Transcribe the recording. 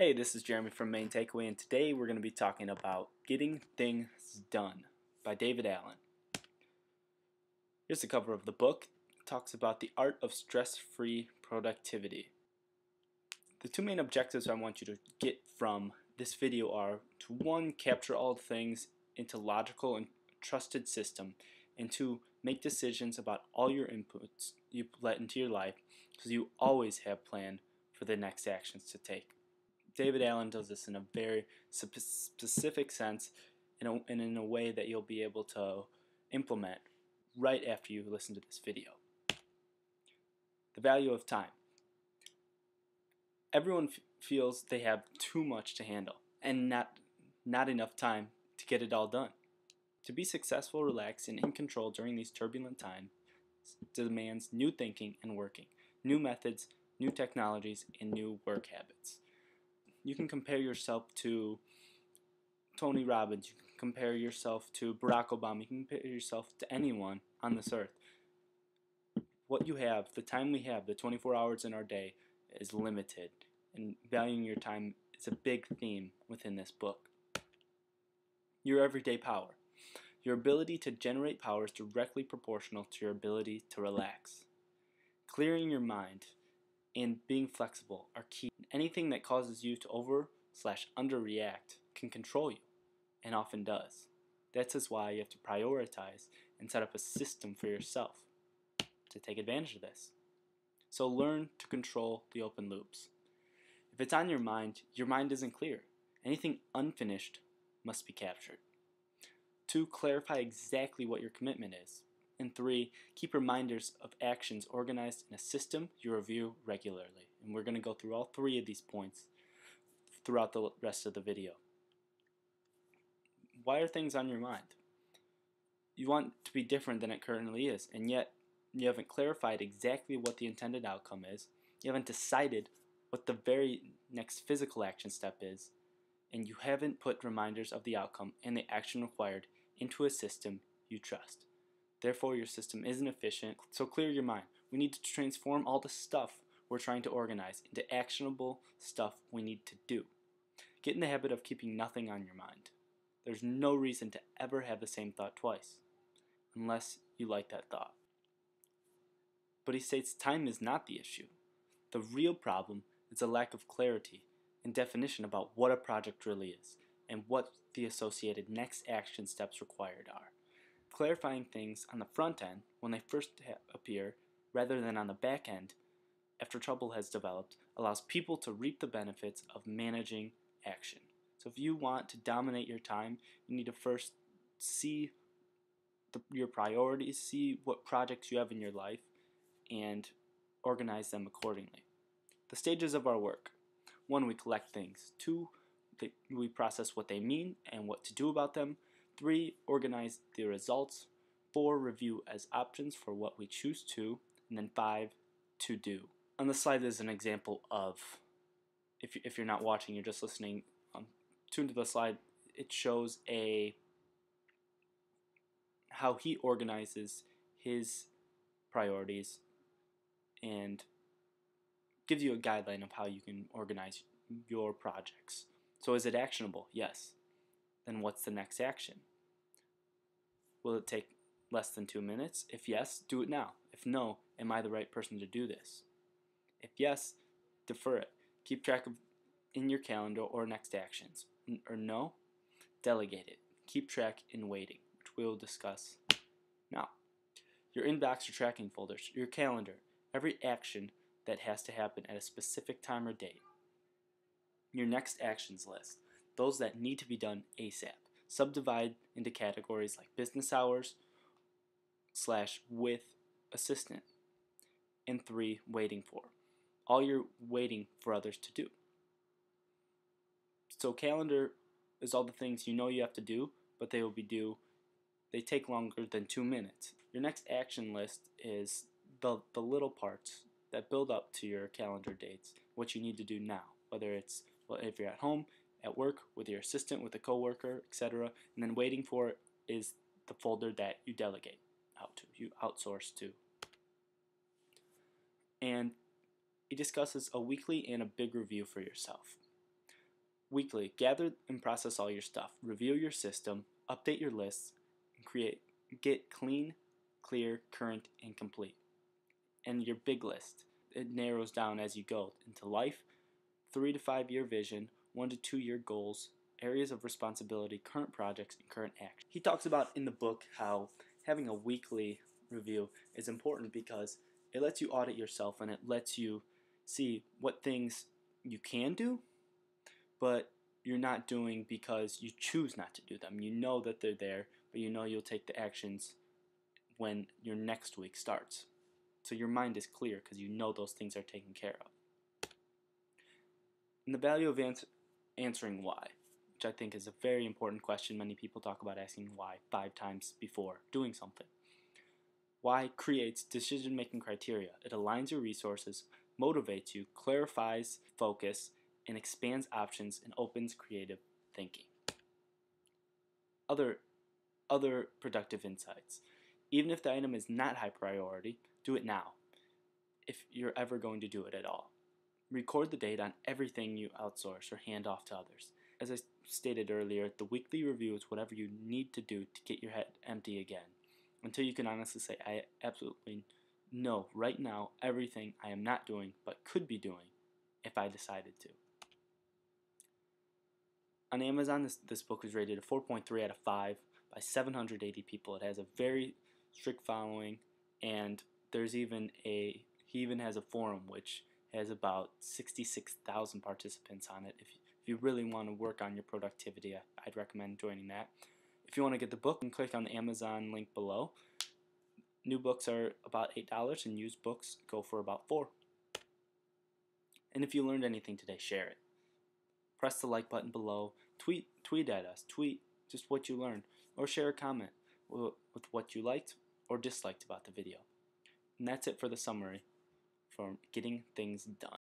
Hey, this is Jeremy from MainTakeAway, and today we're going to be talking about Getting Things Done by David Allen. Here's the cover of the book. It talks about the art of stress-free productivity. The two main objectives I want you to get from this video are to 1. Capture all things into logical and trusted system, and 2. Make decisions about all your inputs you let into your life because you always have planned for the next actions to take. David Allen does this in a very specific sense and in a way that you'll be able to implement right after you listen to this video. The value of time. Everyone feels they have too much to handle and not enough time to get it all done. To be successful, relaxed, and in control during these turbulent times demands new thinking and working, new methods, new technologies, and new work habits. You can compare yourself to Tony Robbins, you can compare yourself to Barack Obama, you can compare yourself to anyone on this earth. What you have, the time we have, the 24 hours in our day is limited, and valuing your time is a big theme within this book. Your everyday power. Your ability to generate power is directly proportional to your ability to relax. Clearing your mind and being flexible are key. Anything that causes you to over/underreact can control you, and often does. That's why you have to prioritize and set up a system for yourself to take advantage of this. So learn to control the open loops. If it's on your mind isn't clear. Anything unfinished must be captured. 2. Clarify exactly what your commitment is. And 3. Keep reminders of actions organized in a system you review regularly. And we're going to go through all 3 of these points throughout the rest of the video. Why are things on your mind? You want it to be different than it currently is, and yet you haven't clarified exactly what the intended outcome is. You haven't decided what the very next physical action step is, and you haven't put reminders of the outcome and the action required into a system you trust. Therefore, your system isn't efficient, so clear your mind. We need to transform all the stuff we're trying to organize into actionable stuff we need to do. Get in the habit of keeping nothing on your mind. There's no reason to ever have the same thought twice, unless you like that thought. But he states time is not the issue. The real problem is a lack of clarity and definition about what a project really is, and what the associated next action steps required are. Clarifying things on the front end when they first appear rather than on the back end after trouble has developed allows people to reap the benefits of managing action. So if you want to dominate your time, you need to first see your priorities, see what projects you have in your life, and organize them accordingly. The stages of our work. 1. We collect things. 2. We process what they mean and what to do about them. 3. Organize the results. 4. Review as options for what we choose to. And then 5. To do. On the slide is an example of, if you're not watching, you're just listening, tune to the slide. It shows how he organizes his priorities and gives you a guideline of how you can organize your projects. So is it actionable? Yes. Then what's the next action? Will it take less than 2 minutes? If yes, do it now. If no, am I the right person to do this? If yes, defer it. Keep track of in your calendar or next actions. Or no, delegate it. Keep track in waiting, which we'll discuss now. Your inbox or tracking folders, your calendar, every action that has to happen at a specific time or date. Your next actions list, those that need to be done ASAP. Subdivide into categories like business hours / with assistant. And 3, waiting for. All you're waiting for others to do. So calendar is all the things you know you have to do, but they will be due. They take longer than 2 minutes. Your next action list is the little parts that build up to your calendar dates, what you need to do now, whether it's if you're at home, at work, with your assistant, with a coworker, etc. And then waiting for is the folder that you delegate out to, you outsource to. And he discusses a weekly and a big review for yourself. Weekly, gather and process all your stuff. Review your system, update your lists, and get clean, clear, current, and complete. And your big list. It narrows down as you go into life, 3 to 5 year vision, 1 to 2 year goals, areas of responsibility, current projects, and current action. He talks about in the book how having a weekly review is important because it lets you audit yourself and it lets you see what things you can do, but you're not doing because you choose not to do them. You know that they're there, but you know you'll take the actions when your next week starts. So your mind is clear because you know those things are taken care of. And the value of answering why, which I think is a very important question. Many people talk about asking why 5 times before doing something. Why creates decision-making criteria. It aligns your resources, motivates you, clarifies focus, and expands options and opens creative thinking. Other productive insights. Even if the item is not high priority, do it now, if you're ever going to do it at all. Record the date on everything you outsource or hand off to others. As I stated earlier, the weekly review is whatever you need to do to get your head empty again, until you can honestly say, I absolutely know right now everything I am not doing but could be doing if I decided to. On Amazon, this book was rated a 4.3 out of 5 by 780 people. It has a very strict following, and he even has a forum which has about 66,000 participants on it. If you really want to work on your productivity, I'd recommend joining that. If you want to get the book, you can click on the Amazon link below. New books are about $8 and used books go for about $4. And if you learned anything today, share it. Press the like button below, tweet at us, tweet just what you learned, or share a comment with what you liked or disliked about the video. And that's it for the summary for getting things done.